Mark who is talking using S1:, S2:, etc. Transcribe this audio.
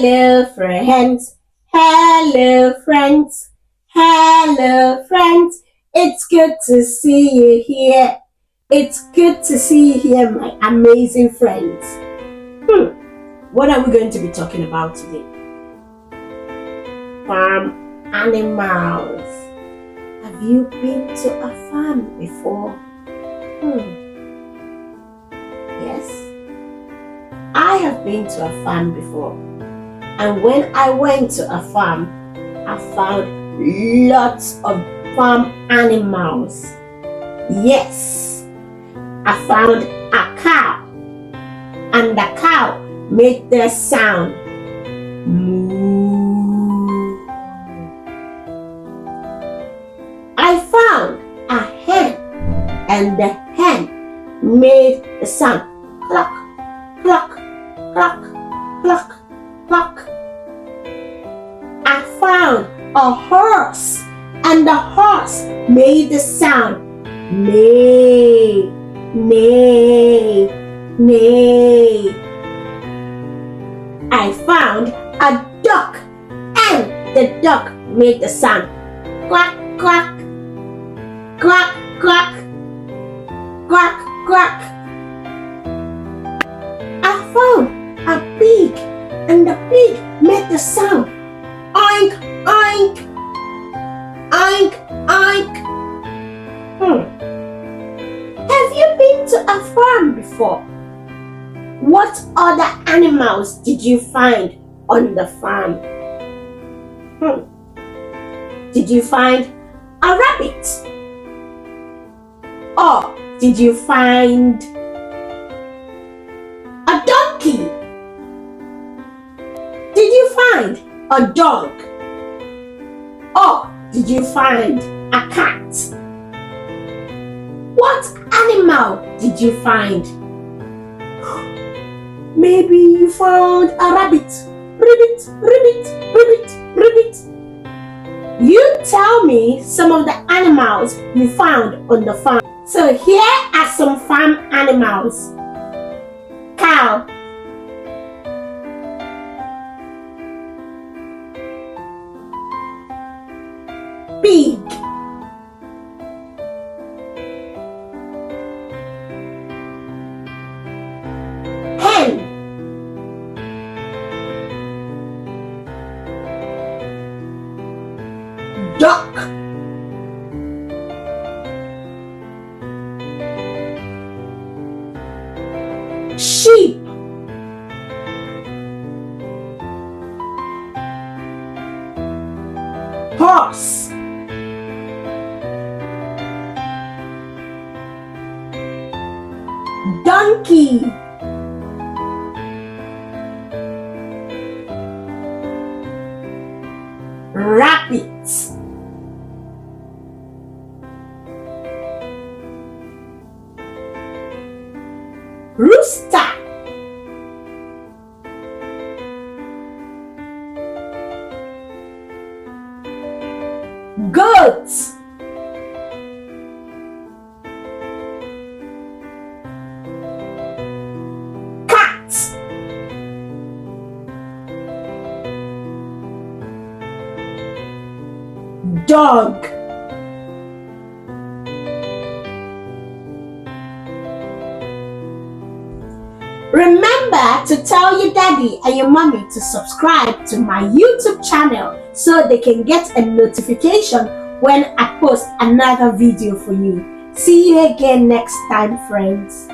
S1: Hello friends, hello friends, hello friends. It's good to see you here. It's good to see you here, my amazing friends. What are we going to be talking about today? Farm animals. Have you been to a farm before? Yes, I have been to a farm before. And when I went to a farm, I found lots of farm animals. Yes, I found a cow, and the cow made the sound moo. I found a hen, and the hen made the sound cluck, cluck, cluck, cluck, cluck. I found a horse, and the horse made the sound neigh, neigh, neigh. I found a duck, and the duck made the sound quack, quack, quack, quack, quack, quack. I found a pig, and the pig made the sound oink, oink, oink, oink. Have you been to a farm before? What other animals did you find on the farm? Did you find a rabbit? Or did you find a donkey? Did you find a dog? Or did you find a cat? What animal did you find? Maybe you found a rabbit. Ribbit, ribbit, ribbit, ribbit. You tell me some of the animals you found on the farm. So here are some farm animals. Cow, pig, hen, duck, sheep, horse, donkey, rabbit, rooster, goat, cat, dog, remember to tell your daddy and your mommy to subscribe to my YouTube channel so they can get a notification when I post another video for you. See you again next time, friends.